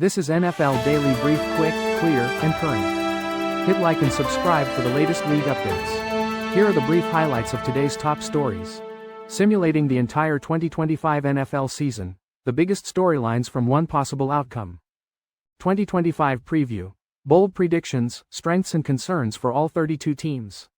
This is NFL Daily Brief, quick, clear, and current. Hit like and subscribe for the latest league updates. Here are the brief highlights of today's top stories. Simulating the entire 2025 NFL season, the biggest storylines from one possible outcome. 2025 preview. Bold predictions, strengths and concerns for all 32 teams.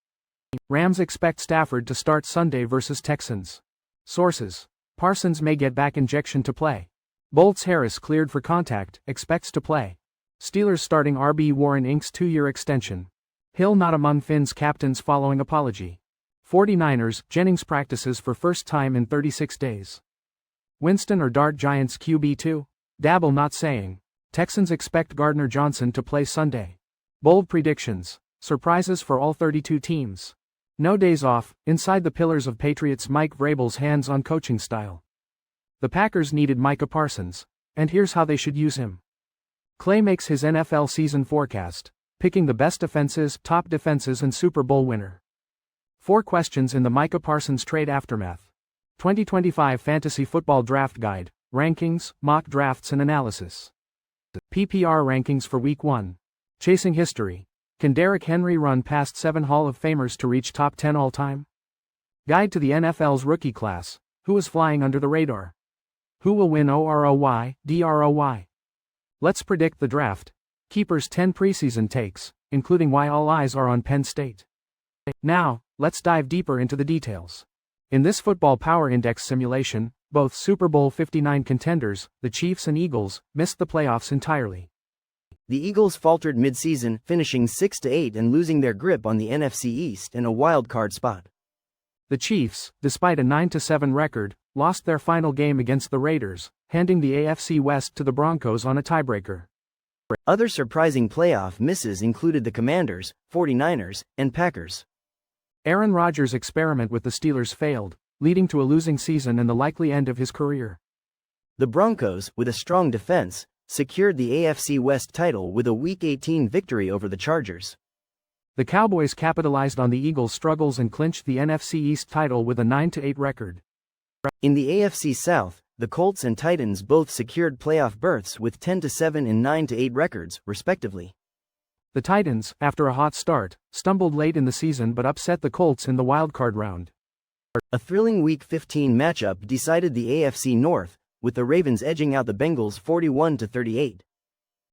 Rams expect Stafford to start Sunday versus Texans. Sources. Parsons may get back injection to play. Bolts Harris cleared for contact, expects to play. Steelers starting RB Warren inks 2-year extension. Hill not among Finn's captains following apology. 49ers, Jennings practices for first time in 36 days. Winston or Dart Giants QB2? Daboll not saying. Texans expect Gardner-Johnson to play Sunday. Bold predictions, surprises for all 32 teams. No days off, inside the pillars of Patriots Mike Vrabel's hands-on coaching style. The Packers needed Micah Parsons, and here's how they should use him. Clay makes his NFL season forecast, picking the best offenses, top defenses and Super Bowl winner. 4 questions in the Micah Parsons trade aftermath. 2025 Fantasy Football Draft Guide, rankings, mock drafts and analysis. PPR rankings for Week 1. Chasing history. Can Derrick Henry run past 7 Hall of Famers to reach top 10 all-time? Guide to the NFL's rookie class, who is flying under the radar? Who will win OROY, DROY? Let's predict the draft. Keeper's 10 preseason takes, including why all eyes are on Penn State. Now, let's dive deeper into the details. In this Football Power Index simulation, both Super Bowl 59 contenders, the Chiefs and Eagles, missed the playoffs entirely. The Eagles faltered mid-season, finishing 6-8 and losing their grip on the NFC East in a wild card spot. The Chiefs, despite a 9-7 record, lost their final game against the Raiders, handing the AFC West to the Broncos on a tiebreaker. Other surprising playoff misses included the Commanders, 49ers, and Packers. Aaron Rodgers' experiment with the Steelers failed, leading to a losing season and the likely end of his career. The Broncos, with a strong defense, secured the AFC West title with a Week 18 victory over the Chargers. The Cowboys capitalized on the Eagles' struggles and clinched the NFC East title with a 9-8 record. In the AFC South, the Colts and Titans both secured playoff berths with 10-7 and 9-8 records, respectively. The Titans, after a hot start, stumbled late in the season but upset the Colts in the wildcard round. A thrilling Week 15 matchup decided the AFC North, with the Ravens edging out the Bengals 41-38.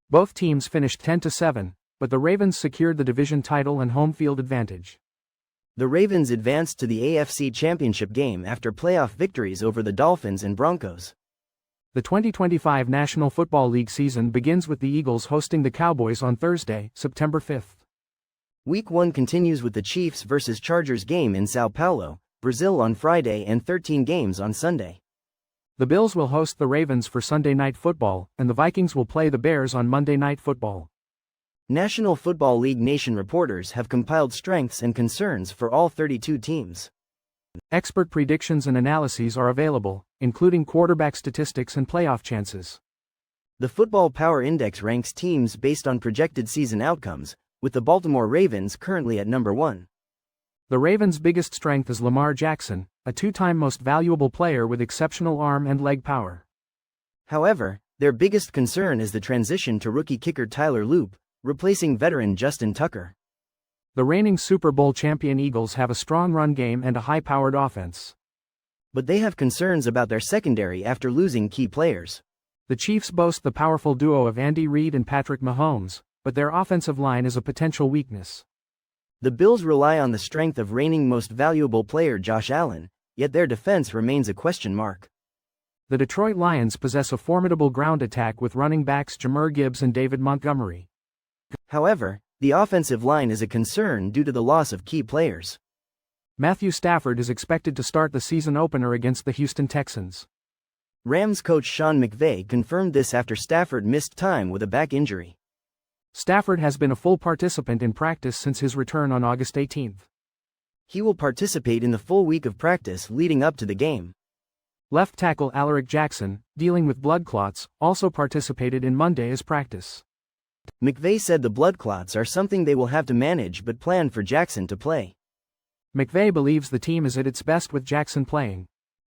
Both teams finished 10-7, but the Ravens secured the division title and home field advantage. The Ravens advanced to the AFC Championship game after playoff victories over the Dolphins and Broncos. The 2025 National Football League season begins with the Eagles hosting the Cowboys on Thursday, September 5th. Week 1 continues with the Chiefs vs. Chargers game in Sao Paulo, Brazil on Friday and 13 games on Sunday. The Bills will host the Ravens for Sunday Night Football, and the Vikings will play the Bears on Monday Night Football. National Football League Nation reporters have compiled strengths and concerns for all 32 teams. Expert predictions and analyses are available, including quarterback statistics and playoff chances. The Football Power Index ranks teams based on projected season outcomes, with the Baltimore Ravens currently at number 1. The Ravens' biggest strength is Lamar Jackson, a 2-time most valuable player with exceptional arm and leg power. However, their biggest concern is the transition to rookie kicker Tyler Loop, replacing veteran Justin Tucker. The reigning Super Bowl champion Eagles have a strong run game and a high-powered offense. But they have concerns about their secondary after losing key players. The Chiefs boast the powerful duo of Andy Reid and Patrick Mahomes, but their offensive line is a potential weakness. The Bills rely on the strength of reigning most valuable player Josh Allen, yet their defense remains a question mark. The Detroit Lions possess a formidable ground attack with running backs Jahmyr Gibbs and David Montgomery. However, the offensive line is a concern due to the loss of key players. Matthew Stafford is expected to start the season opener against the Houston Texans. Rams coach Sean McVay confirmed this after Stafford missed time with a back injury. Stafford has been a full participant in practice since his return on August 18. He will participate in the full week of practice leading up to the game. Left tackle Alaric Jackson, dealing with blood clots, also participated in Monday's practice. McVay said the blood clots are something they will have to manage but plan for Jackson to play. McVay believes the team is at its best with Jackson playing.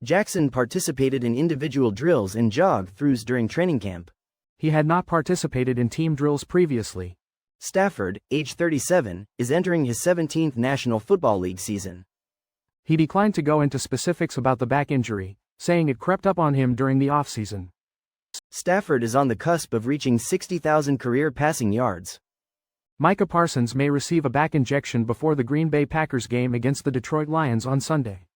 Jackson participated in individual drills and jog-throughs during training camp. He had not participated in team drills previously. Stafford, age 37, is entering his 17th National Football League season. He declined to go into specifics about the back injury, saying it crept up on him during the offseason. Stafford is on the cusp of reaching 60,000 career passing yards. Micah Parsons may receive a back injection before the Green Bay Packers game against the Detroit Lions on Sunday.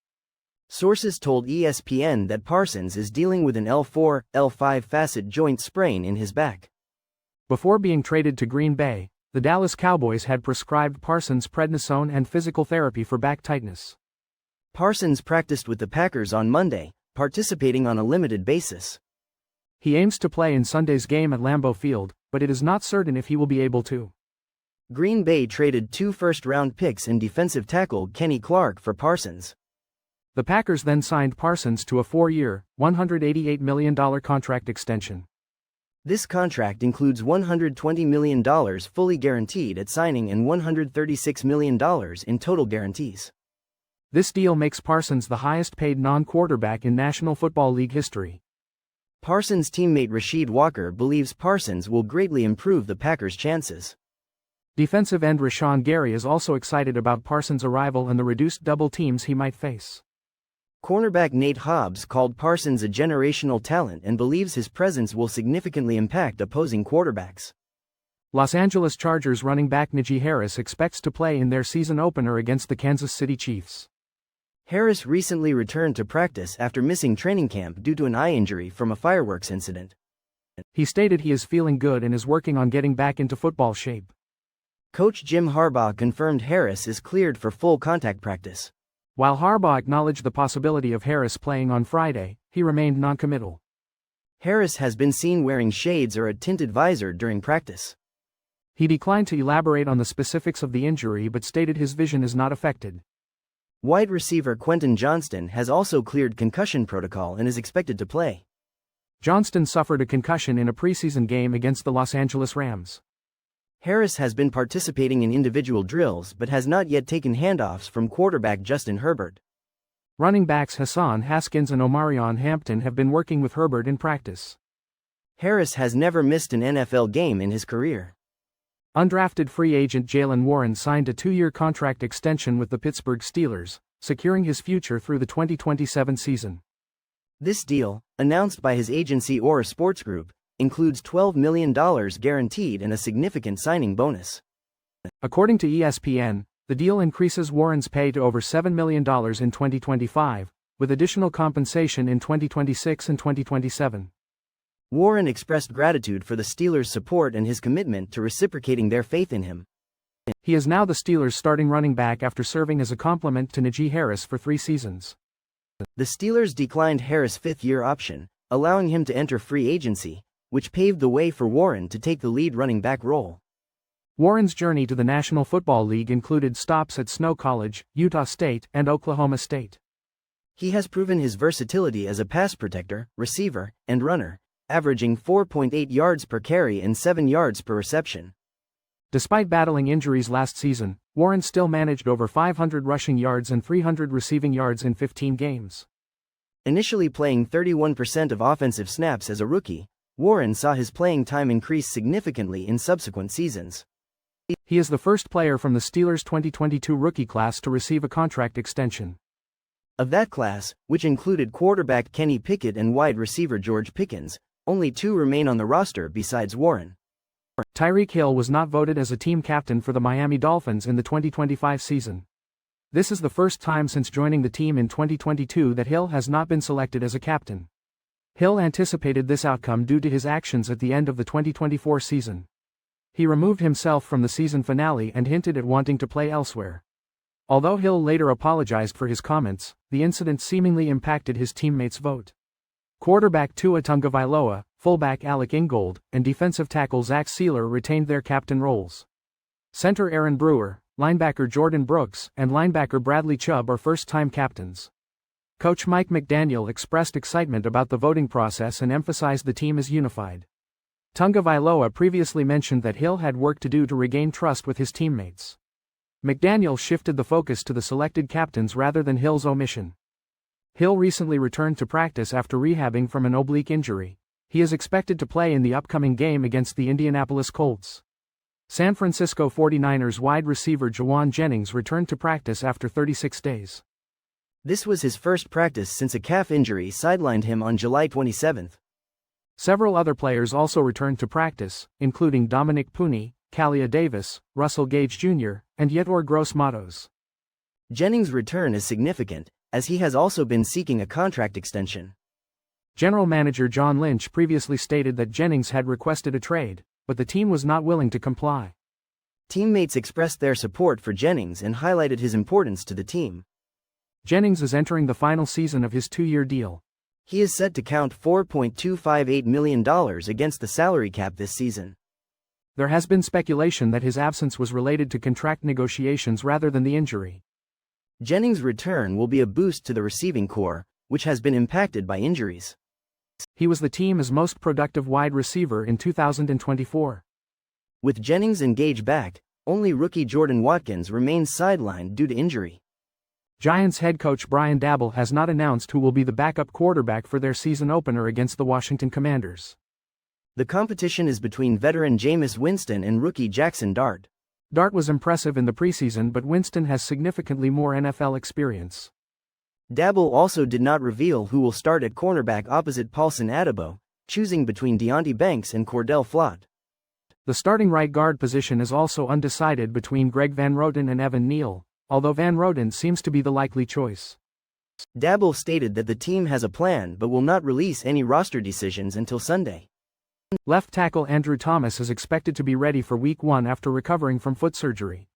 Sources told ESPN that Parsons is dealing with an L4, L5 facet joint sprain in his back. Before being traded to Green Bay, the Dallas Cowboys had prescribed Parsons prednisone and physical therapy for back tightness. Parsons practiced with the Packers on Monday, participating on a limited basis. He aims to play in Sunday's game at Lambeau Field, but it is not certain if he will be able to. Green Bay traded 2 first-round picks and defensive tackle Kenny Clark for Parsons. The Packers then signed Parsons to a 4-year, $188 million contract extension. This contract includes $120 million fully guaranteed at signing and $136 million in total guarantees. This deal makes Parsons the highest-paid non-quarterback in National Football League history. Parsons' teammate Rasheed Walker believes Parsons will greatly improve the Packers' chances. Defensive end Rashawn Gary is also excited about Parsons' arrival and the reduced double teams he might face. Cornerback Nate Hobbs called Parsons a generational talent and believes his presence will significantly impact opposing quarterbacks. Los Angeles Chargers running back Najee Harris expects to play in their season opener against the Kansas City Chiefs. Harris recently returned to practice after missing training camp due to an eye injury from a fireworks incident. He stated he is feeling good and is working on getting back into football shape. Coach Jim Harbaugh confirmed Harris is cleared for full contact practice. While Harbaugh acknowledged the possibility of Harris playing on Friday, he remained non-committal. Harris has been seen wearing shades or a tinted visor during practice. He declined to elaborate on the specifics of the injury but stated his vision is not affected. Wide receiver Quentin Johnston has also cleared concussion protocol and is expected to play. Johnston suffered a concussion in a preseason game against the Los Angeles Rams. Harris has been participating in individual drills but has not yet taken handoffs from quarterback Justin Herbert. Running backs Hassan Haskins and Omarion Hampton have been working with Herbert in practice. Harris has never missed an NFL game in his career. Undrafted free agent Jaylen Warren signed a 2-year contract extension with the Pittsburgh Steelers, securing his future through the 2027 season. This deal, announced by his agency Aura Sports Group, includes $12 million guaranteed and a significant signing bonus. According to ESPN, the deal increases Warren's pay to over $7 million in 2025, with additional compensation in 2026 and 2027. Warren expressed gratitude for the Steelers' support and his commitment to reciprocating their faith in him. He is now the Steelers' starting running back after serving as a complement to Najee Harris for 3 seasons. The Steelers declined Harris' 5th-year option, allowing him to enter free agency, which paved the way for Warren to take the lead running back role. Warren's journey to the National Football League included stops at Snow College, Utah State, and Oklahoma State. He has proven his versatility as a pass protector, receiver, and runner, averaging 4.8 yards per carry and 7 yards per reception. Despite battling injuries last season, Warren still managed over 500 rushing yards and 300 receiving yards in 15 games. Initially playing 31% of offensive snaps as a rookie, Warren saw his playing time increase significantly in subsequent seasons. He is the first player from the Steelers' 2022 rookie class to receive a contract extension. Of that class, which included quarterback Kenny Pickett and wide receiver George Pickens, only 2 remain on the roster besides Warren. Tyreek Hill was not voted as a team captain for the Miami Dolphins in the 2025 season. This is the first time since joining the team in 2022 that Hill has not been selected as a captain. Hill anticipated this outcome due to his actions at the end of the 2024 season. He removed himself from the season finale and hinted at wanting to play elsewhere. Although Hill later apologized for his comments, the incident seemingly impacted his teammates' vote. Quarterback Tua Tagovailoa, fullback Alec Ingold, and defensive tackle Zach Sealer retained their captain roles. Center Aaron Brewer, linebacker Jordan Brooks, and linebacker Bradley Chubb are first-time captains. Coach Mike McDaniel expressed excitement about the voting process and emphasized the team is unified. Tagovailoa previously mentioned that Hill had work to do to regain trust with his teammates. McDaniel shifted the focus to the selected captains rather than Hill's omission. Hill recently returned to practice after rehabbing from an oblique injury. He is expected to play in the upcoming game against the Indianapolis Colts. San Francisco 49ers wide receiver Jennings returned to practice after 36 days. This was his first practice since a calf injury sidelined him on July 27. Several other players also returned to practice, including Dominic Puni, Kalia Davis, Russell Gage Jr., and Yetur Gross-Matos. Jennings' return is significant, as he has also been seeking a contract extension. General Manager John Lynch previously stated that Jennings had requested a trade, but the team was not willing to comply. Teammates expressed their support for Jennings and highlighted his importance to the team. Jennings is entering the final season of his 2-year deal. He is set to count $4.258 million against the salary cap this season. There has been speculation that his absence was related to contract negotiations rather than the injury. Jennings' return will be a boost to the receiving corps, which has been impacted by injuries. He was the team's most productive wide receiver in 2024. With Jennings and Gage back, only rookie Jordan Watkins remains sidelined due to injury. Giants head coach Brian Daboll has not announced who will be the backup quarterback for their season opener against the Washington Commanders. The competition is between veteran Jameis Winston and rookie Jackson Dart. Dart was impressive in the preseason, but Winston has significantly more NFL experience. Daboll also did not reveal who will start at cornerback opposite Paulson Adebo, choosing between Deonte Banks and Cordell Flott. The starting right guard position is also undecided between Greg Van Roten and Evan Neal, although Van Roten seems to be the likely choice. Daboll stated that the team has a plan but will not release any roster decisions until Sunday. Left tackle Andrew Thomas is expected to be ready for Week 1 after recovering from foot surgery.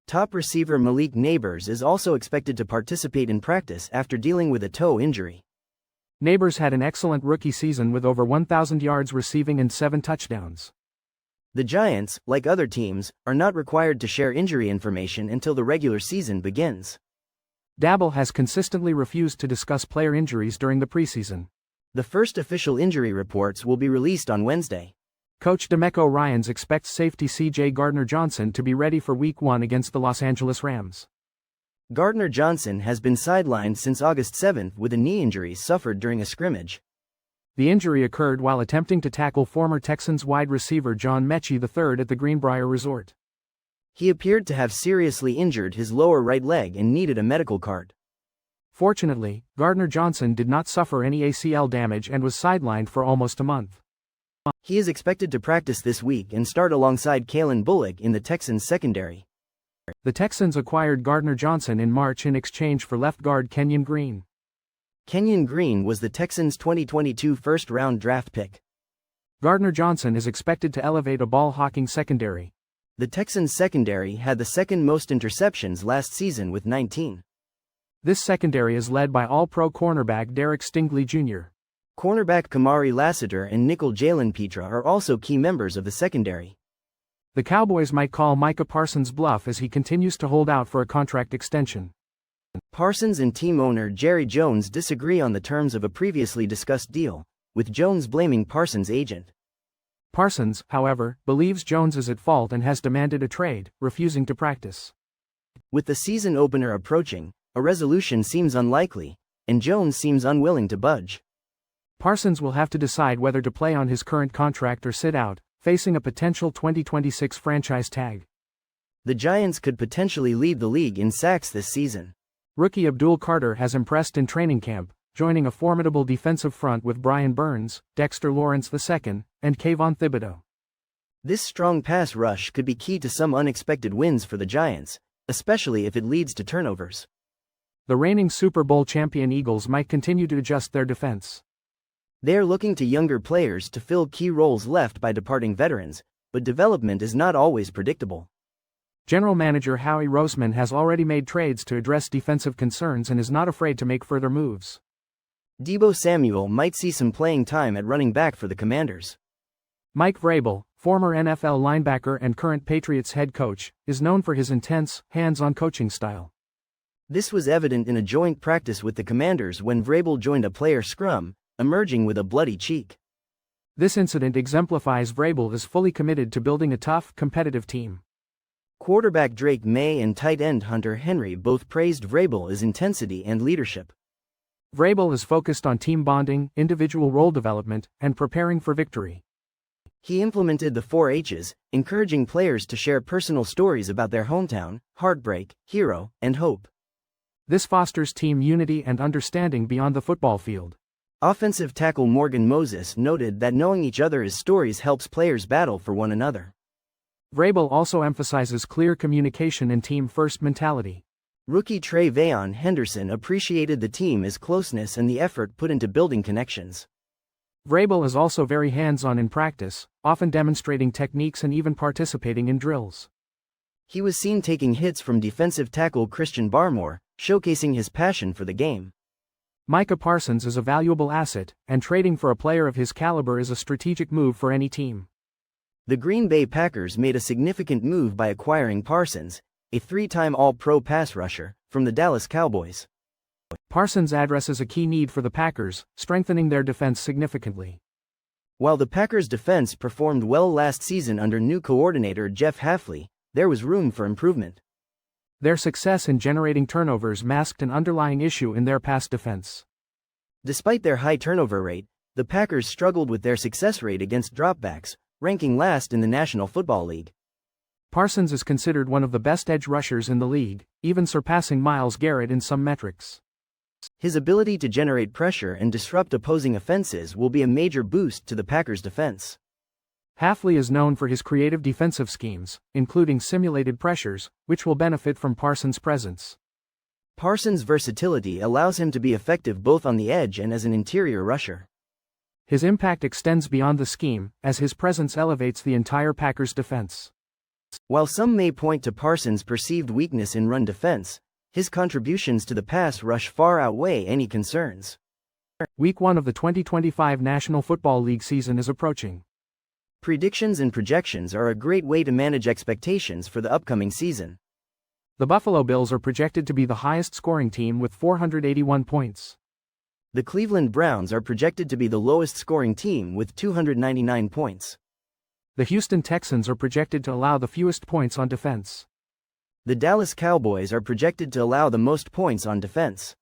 Top receiver Malik Neighbors is also expected to participate in practice after dealing with a toe injury. Neighbors had an excellent rookie season with over 1,000 yards receiving and 7 touchdowns. The Giants, like other teams, are not required to share injury information until the regular season begins. Daboll has consistently refused to discuss player injuries during the preseason. The first official injury reports will be released on Wednesday. Coach DeMeco Ryans expects safety C.J. Gardner-Johnson to be ready for Week 1 against the Los Angeles Rams. Gardner-Johnson has been sidelined since August 7 with a knee injury suffered during a scrimmage. The injury occurred while attempting to tackle former Texans wide receiver John Mechie III at the Greenbrier Resort. He appeared to have seriously injured his lower right leg and needed a medical card. Fortunately, Gardner-Johnson did not suffer any ACL damage and was sidelined for almost a month. He is expected to practice this week and start alongside Kalen Bullock in the Texans secondary. The Texans acquired Gardner-Johnson in March in exchange for left guard Kenyon Green. Kenyon Green was the Texans' 2022 first-round draft pick. Gardner-Johnson is expected to elevate a ball-hawking secondary. The Texans secondary had the second most interceptions last season with 19. This secondary is led by All-Pro cornerback Derek Stingley Jr. Cornerback Kamari Lassiter and nickel Jalen Petra are also key members of the secondary. The Cowboys might call Micah Parsons' bluff as he continues to hold out for a contract extension. Parsons and team owner Jerry Jones disagree on the terms of a previously discussed deal, with Jones blaming Parsons' agent. Parsons, however, believes Jones is at fault and has demanded a trade, refusing to practice. With the season opener approaching, a resolution seems unlikely, and Jones seems unwilling to budge. Parsons will have to decide whether to play on his current contract or sit out, facing a potential 2026 franchise tag. The Giants could potentially lead the league in sacks this season. Rookie Abdul Carter has impressed in training camp, joining a formidable defensive front with Brian Burns, Dexter Lawrence II, and Kayvon Thibodeau. This strong pass rush could be key to some unexpected wins for the Giants, especially if it leads to turnovers. The reigning Super Bowl champion Eagles might continue to adjust their defense. They are looking to younger players to fill key roles left by departing veterans, but development is not always predictable. General Manager Howie Roseman has already made trades to address defensive concerns and is not afraid to make further moves. Deebo Samuel might see some playing time at running back for the Commanders. Mike Vrabel, former NFL linebacker and current Patriots head coach, is known for his intense, hands-on coaching style. This was evident in a joint practice with the Commanders when Vrabel joined a player scrum, emerging with a bloody cheek. This incident exemplifies Vrabel is fully committed to building a tough, competitive team. Quarterback Drake May and tight end Hunter Henry both praised Vrabel's intensity and leadership. Vrabel is focused on team bonding, individual role development, and preparing for victory. He implemented the 4 H's, encouraging players to share personal stories about their hometown, heartbreak, hero, and hope. This fosters team unity and understanding beyond the football field. Offensive tackle Morgan Moses noted that knowing each other's stories helps players battle for one another. Vrabel also emphasizes clear communication and team-first mentality. Rookie Trayvon Henderson appreciated the team's closeness and the effort put into building connections. Vrabel is also very hands-on in practice, often demonstrating techniques and even participating in drills. He was seen taking hits from defensive tackle Christian Barmore, showcasing his passion for the game. Micah Parsons is a valuable asset, and trading for a player of his caliber is a strategic move for any team. The Green Bay Packers made a significant move by acquiring Parsons, a 3-time All-Pro pass rusher, from the Dallas Cowboys. Parsons addresses a key need for the Packers, strengthening their defense significantly. While the Packers' defense performed well last season under new coordinator Jeff Hafley, there was room for improvement. Their success in generating turnovers masked an underlying issue in their pass defense. Despite their high turnover rate, the Packers struggled with their success rate against dropbacks, ranking last in the National Football League. Parsons is considered one of the best edge rushers in the league, even surpassing Myles Garrett in some metrics. His ability to generate pressure and disrupt opposing offenses will be a major boost to the Packers' defense. Hafley is known for his creative defensive schemes, including simulated pressures, which will benefit from Parsons' presence. Parsons' versatility allows him to be effective both on the edge and as an interior rusher. His impact extends beyond the scheme, as his presence elevates the entire Packers' defense. While some may point to Parsons' perceived weakness in run defense, his contributions to the pass rush far outweigh any concerns. Week 1 of the 2025 National Football League season is approaching. Predictions and projections are a great way to manage expectations for the upcoming season. The Buffalo Bills are projected to be the highest-scoring team with 481 points. The Cleveland Browns are projected to be the lowest-scoring team with 299 points. The Houston Texans are projected to allow the fewest points on defense. The Dallas Cowboys are projected to allow the most points on defense.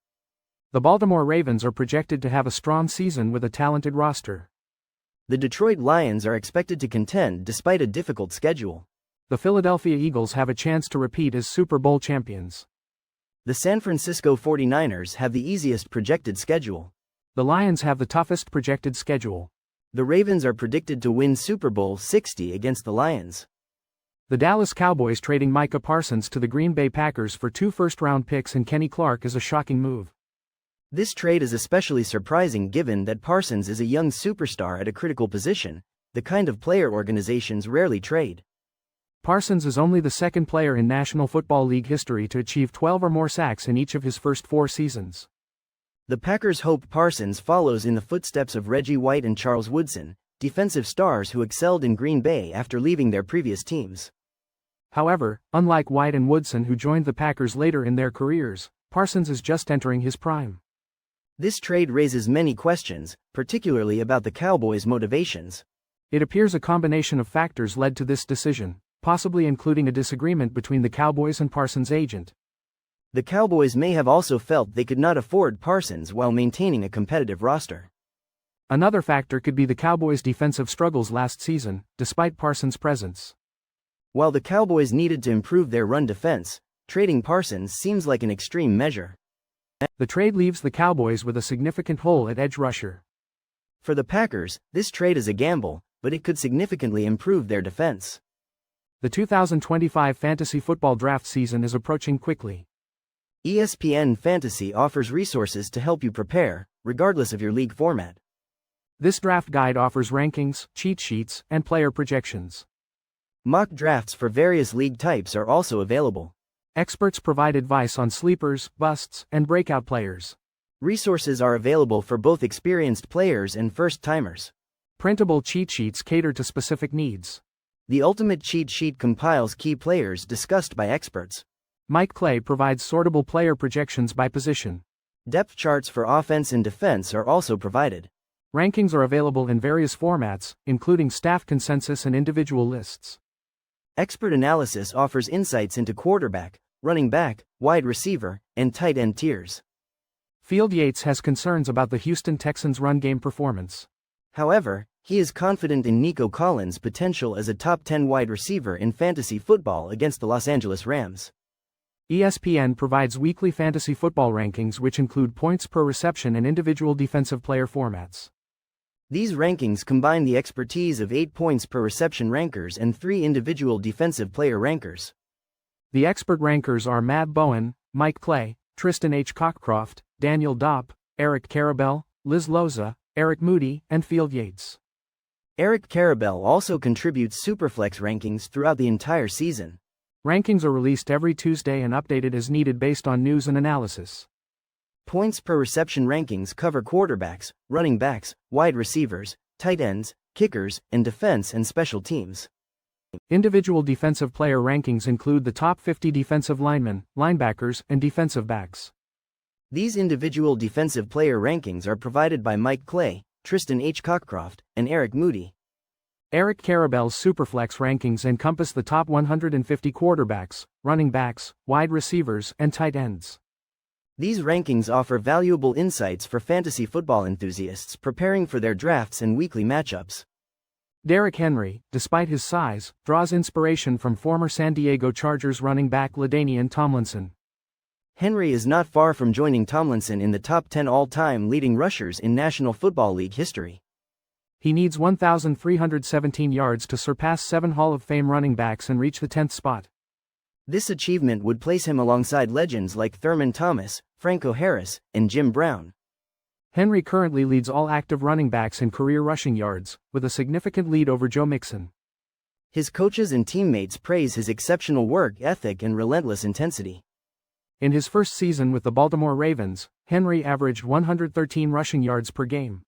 The Baltimore Ravens are projected to have a strong season with a talented roster. The Detroit Lions are expected to contend despite a difficult schedule. The Philadelphia Eagles have a chance to repeat as Super Bowl champions. The San Francisco 49ers have the easiest projected schedule. The Lions have the toughest projected schedule. The Ravens are predicted to win Super Bowl 60 against the Lions. The Dallas Cowboys trading Micah Parsons to the Green Bay Packers for 2 first-round picks and Kenny Clark is a shocking move. This trade is especially surprising given that Parsons is a young superstar at a critical position, the kind of player organizations rarely trade. Parsons is only the second player in National Football League history to achieve 12 or more sacks in each of his first 4 seasons. The Packers hope Parsons follows in the footsteps of Reggie White and Charles Woodson, defensive stars who excelled in Green Bay after leaving their previous teams. However, unlike White and Woodson who joined the Packers later in their careers, Parsons is just entering his prime. This trade raises many questions, particularly about the Cowboys' motivations. It appears a combination of factors led to this decision, possibly including a disagreement between the Cowboys and Parsons' agent. The Cowboys may have also felt they could not afford Parsons while maintaining a competitive roster. Another factor could be the Cowboys' defensive struggles last season, despite Parsons' presence. While the Cowboys needed to improve their run defense, trading Parsons seems like an extreme measure. The trade leaves the Cowboys with a significant hole at edge rusher. For the Packers, this trade is a gamble, but it could significantly improve their defense. The 2025 fantasy football draft season is approaching quickly. ESPN Fantasy offers resources to help you prepare, regardless of your league format. This draft guide offers rankings, cheat sheets, and player projections. Mock drafts for various league types are also available. Experts provide advice on sleepers, busts, and breakout players. Resources are available for both experienced players and first-timers. Printable cheat sheets cater to specific needs. The Ultimate Cheat Sheet compiles key players discussed by experts. Mike Clay provides sortable player projections by position. Depth charts for offense and defense are also provided. Rankings are available in various formats, including staff consensus and individual lists. Expert analysis offers insights into quarterback, running back, wide receiver, and tight end tiers. Field Yates has concerns about the Houston Texans' run game performance. However, he is confident in Nico Collins' potential as a top 10 wide receiver in fantasy football against the Los Angeles Rams. ESPN provides weekly fantasy football rankings which include points per reception and individual defensive player formats. These rankings combine the expertise of 8 points per reception rankers and 3 individual defensive player rankers. The expert rankers are Matt Bowen, Mike Clay, Tristan H. Cockcroft, Daniel Dopp, Eric Karabell, Liz Loza, Eric Moody, and Field Yates. Eric Karabell also contributes Superflex rankings throughout the entire season. Rankings are released every Tuesday and updated as needed based on news and analysis. Points per reception rankings cover quarterbacks, running backs, wide receivers, tight ends, kickers, and defense and special teams. Individual defensive player rankings include the top 50 defensive linemen, linebackers, and defensive backs. These individual defensive player rankings are provided by Mike Clay, Tristan H. Cockcroft, and Eric Moody. Eric Karabell's Superflex rankings encompass the top 150 quarterbacks, running backs, wide receivers, and tight ends. These rankings offer valuable insights for fantasy football enthusiasts preparing for their drafts and weekly matchups. Derrick Henry, despite his size, draws inspiration from former San Diego Chargers running back LaDainian Tomlinson. Henry is not far from joining Tomlinson in the top 10 all-time leading rushers in National Football League history. He needs 1,317 yards to surpass 7 Hall of Fame running backs and reach the 10th spot. This achievement would place him alongside legends like Thurman Thomas, Franco Harris, and Jim Brown. Henry currently leads all active running backs in career rushing yards, with a significant lead over Joe Mixon. His coaches and teammates praise his exceptional work ethic and relentless intensity. In his first season with the Baltimore Ravens, Henry averaged 113 rushing yards per game.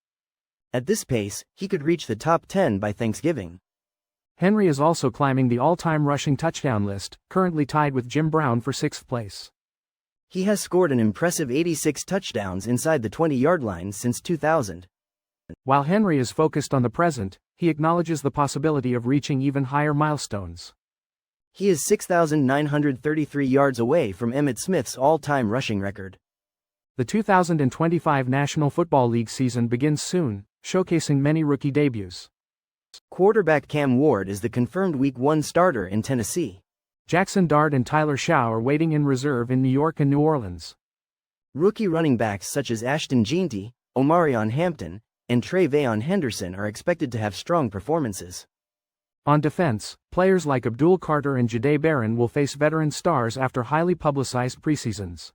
At this pace, he could reach the top 10 by Thanksgiving. Henry is also climbing the all-time rushing touchdown list, currently tied with Jim Brown for 6th place. He has scored an impressive 86 touchdowns inside the 20-yard line since 2000. While Henry is focused on the present, he acknowledges the possibility of reaching even higher milestones. He is 6,933 yards away from Emmitt Smith's all-time rushing record. The 2025 National Football League season begins soon, showcasing many rookie debuts. Quarterback Cam Ward is the confirmed Week 1 starter in Tennessee. Jackson Dart and Tyler Shaw are waiting in reserve in New York and New Orleans. Rookie running backs such as Ashton Jeanty, Omarion Hampton, and Tre'Veon Henderson are expected to have strong performances. On defense, players like Abdul Carter and Jahdae Barron will face veteran stars after highly publicized preseasons.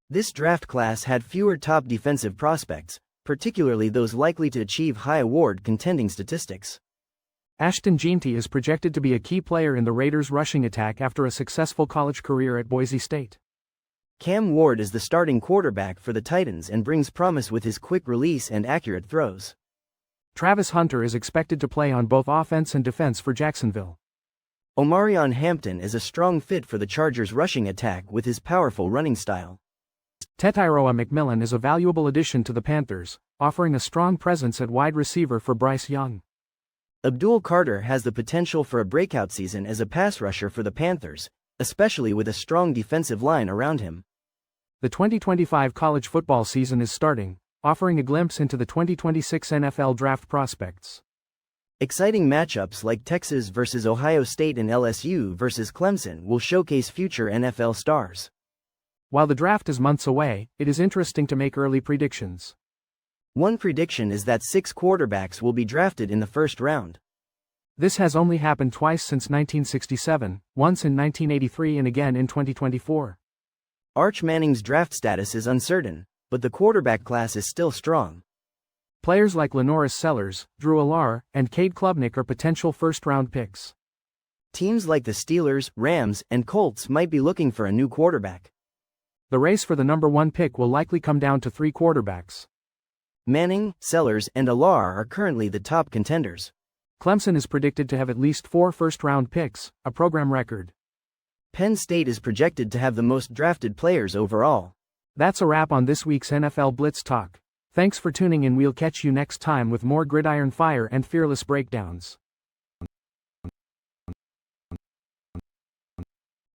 This draft class had fewer top defensive prospects, particularly those likely to achieve high award contending statistics. Ashton Jeanty is projected to be a key player in the Raiders' rushing attack after a successful college career at Boise State. Cam Ward is the starting quarterback for the Titans and brings promise with his quick release and accurate throws. Travis Hunter is expected to play on both offense and defense for Jacksonville. Omarion Hampton is a strong fit for the Chargers' rushing attack with his powerful running style. Tetairoa McMillan is a valuable addition to the Panthers, offering a strong presence at wide receiver for Bryce Young. Abdul Carter has the potential for a breakout season as a pass rusher for the Panthers, especially with a strong defensive line around him. The 2025 college football season is starting, offering a glimpse into the 2026 NFL draft prospects. Exciting matchups like Texas versus Ohio State and LSU versus Clemson will showcase future NFL stars. While the draft is months away, it is interesting to make early predictions. One prediction is that 6 quarterbacks will be drafted in the first round. This has only happened twice since 1967, once in 1983 and again in 2024. Arch Manning's draft status is uncertain, but the quarterback class is still strong. Players like Lenoris Sellers, Drew Allar, and Cade Klubnik are potential first-round picks. Teams like the Steelers, Rams, and Colts might be looking for a new quarterback. The race for the number 1 pick will likely come down to 3 quarterbacks. Manning, Sellers, and Allar are currently the top contenders. Clemson is predicted to have at least 4 first-round picks, a program record. Penn State is projected to have the most drafted players overall. That's a wrap on this week's NFL Blitz Talk. Thanks for tuning in. We'll catch you next time with more gridiron fire and fearless breakdowns.